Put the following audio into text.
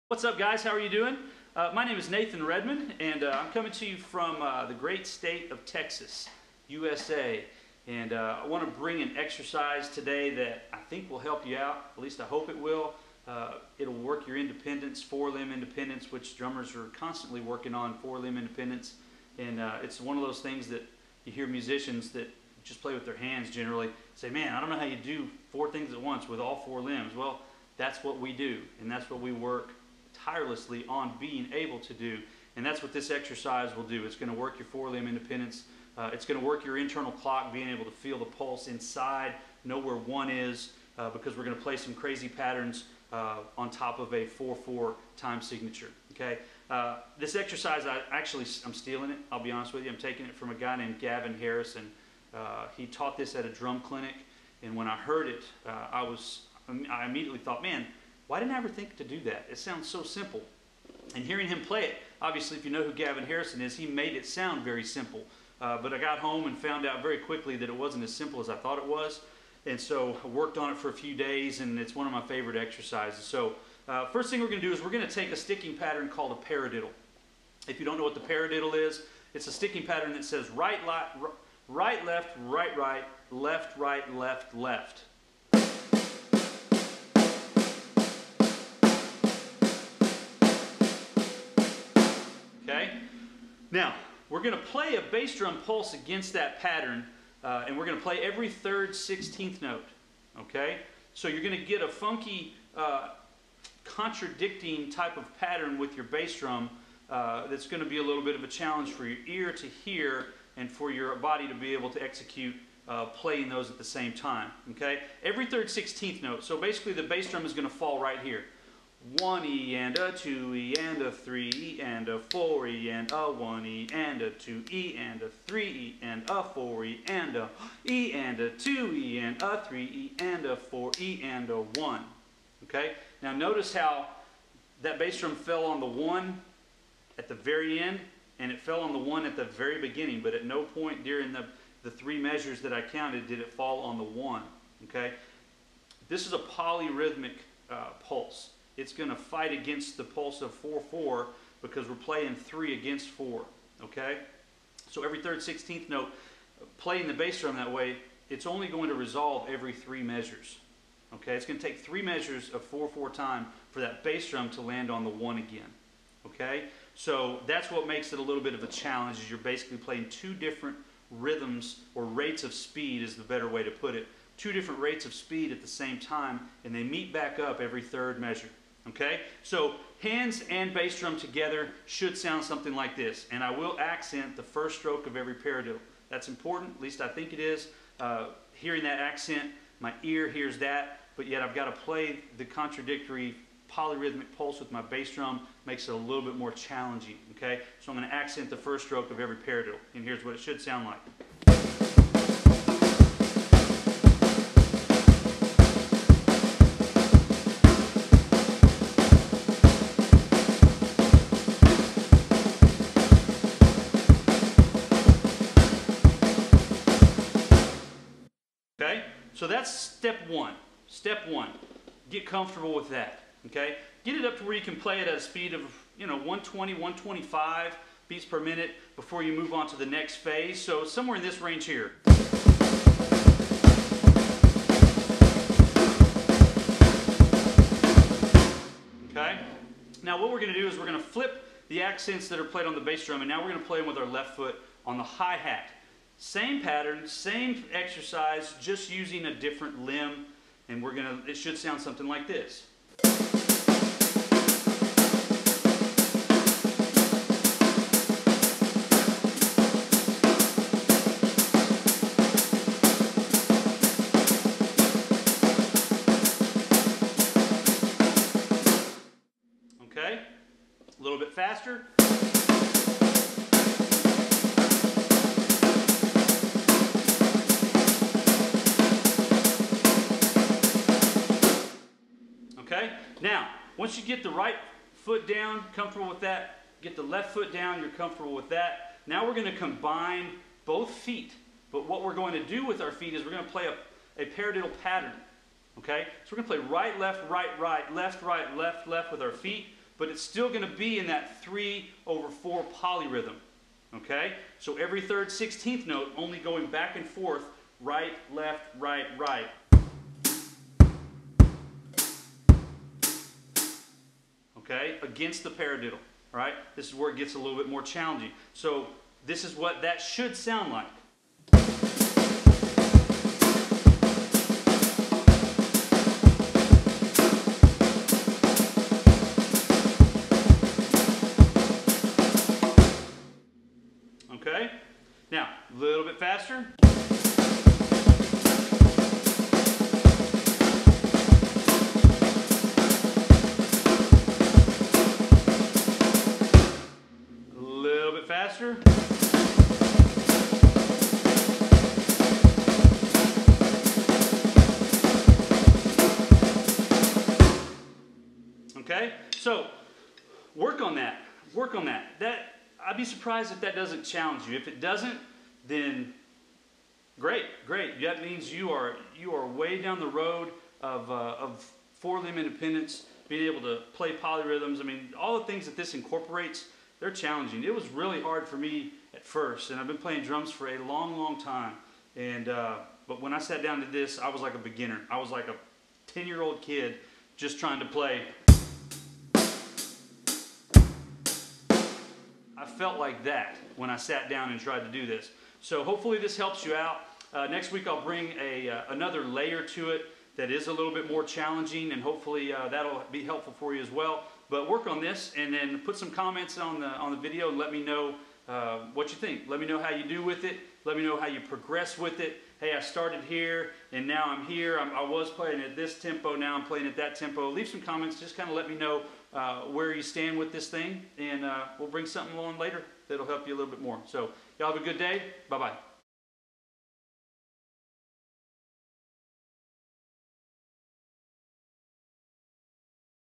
What's up, guys? How are you doing? My name is Nathan Redmon, and I'm coming to you from the great state of Texas, USA. And I want to bring an exercise today that I think will help you out. At least I hope it will. It'll work your independence, four-limb independence, which drummers are constantly working on, four-limb independence. And it's one of those things that you hear musicians that just play with their hands generally say, man, I don't know how you do four things at once with all four limbs. Well, that's what we do, and that's what we work tirelessly on being able to do, and that's what this exercise will do. It's going to work your four-limb independence. It's going to work your internal clock, being able to feel the pulse inside, know where one is, because we're going to play some crazy patterns on top of a 4/4 time signature. Okay, this exercise, I'm stealing it. I'll be honest with you. I'm taking it from a guy named Gavin Harrison. He taught this at a drum clinic, and when I heard it, I immediately thought, man, why didn't I ever think to do that? It sounds so simple. And hearing him play it, obviously if you know who Gavin Harrison is, he made it sound very simple. But I got home and found out very quickly that it wasn't as simple as I thought it was. And so I worked on it for a few days, and it's one of my favorite exercises. So first thing we're going to do is we're going to take a sticking pattern called a paradiddle. If you don't know what the paradiddle is, it's a sticking pattern that says right, left, right, left, left, right, left, left. Okay? Now, we're going to play a bass drum pulse against that pattern, and we're going to play every third 16th note. Okay? So you're going to get a funky, contradicting type of pattern with your bass drum that's going to be a little bit of a challenge for your ear to hear and for your body to be able to execute playing those at the same time. Okay? Every third 16th note. So basically the bass drum is going to fall right here. 1E and a 2E and a 3E and a 4E and a 1E and a 2E and a 3E and a 4E and a E and a 2E and a 3E and a 4E and a 1. Okay? Now notice how that bass drum fell on the 1 at the very end, and it fell on the 1 at the very beginning, but at no point during the three measures that I counted did it fall on the 1. Okay? This is a polyrhythmic pulse. It's going to fight against the pulse of 4/4 because we're playing 3 against 4. Okay? So every third 16th note, playing the bass drum that way, it's only going to resolve every 3 measures. Okay? It's going to take 3 measures of 4/4 time for that bass drum to land on the 1 again. Okay? So that's what makes it a little bit of a challenge, is you're basically playing 2 different rhythms, or rates of speed is the better way to put it. 2 different rates of speed at the same time, and they meet back up every third measure. Okay? So hands and bass drum together should sound something like this. And I will accent the first stroke of every paradiddle. That's important, at least I think it is. Hearing that accent, my ear hears that, but yet I've got to play the contradictory polyrhythmic pulse with my bass drum. Makes it a little bit more challenging. Okay? So I'm going to accent the first stroke of every paradiddle. And here's what it should sound like. Okay, so that's step 1. Step 1, get comfortable with that. Okay, get it up to where you can play it at a speed of 120, 125 beats per minute before you move on to the next phase. So somewhere in this range here. Okay, now what we're going to do is we're going to flip the accents that are played on the bass drum, and now we're going to play them with our left foot on the hi-hat. Same pattern, same exercise, just using a different limb, and it should sound something like this. Okay? A little bit faster. Okay? Now, once you get the right foot down, comfortable with that, get the left foot down, you're comfortable with that. Now we're going to combine both feet. But what we're going to do with our feet is we're going to play a paradiddle pattern. Okay? So we're going to play right, left, right, right, left, with our feet. but it's still going to be in that 3/4 polyrhythm. Okay? So every third 16th note only going back and forth, right, left, right, right. Okay? Against the paradiddle. All right? This is where it gets a little bit more challenging. So this is what that should sound like. Okay? Now, a little bit faster. A little bit faster. Okay? So, work on that. Work on that. I'd be surprised if that doesn't challenge you. If it doesn't, then great, great. That means you are way down the road of four-limb independence, being able to play polyrhythms. I mean, all the things that this incorporates, they're challenging. It was really hard for me at first, and I've been playing drums for a long, long time. And but when I sat down to this, I was like a beginner. I was like a 10-year-old kid just trying to play. I felt like that when I sat down and tried to do this. So hopefully this helps you out. Next week I'll bring another layer to it that is a little bit more challenging, and hopefully that'll be helpful for you as well. But work on this, and then put some comments on the video and let me know what you think. Let me know how you do with it. Let me know how you progress with it. Hey, I started here and now I'm here. I was playing at this tempo, now I'm playing at that tempo. Leave some comments, just kind of let me know where you stand with this thing, and we'll bring something along later that'll help you a little bit more. So y'all have a good day. Bye-bye.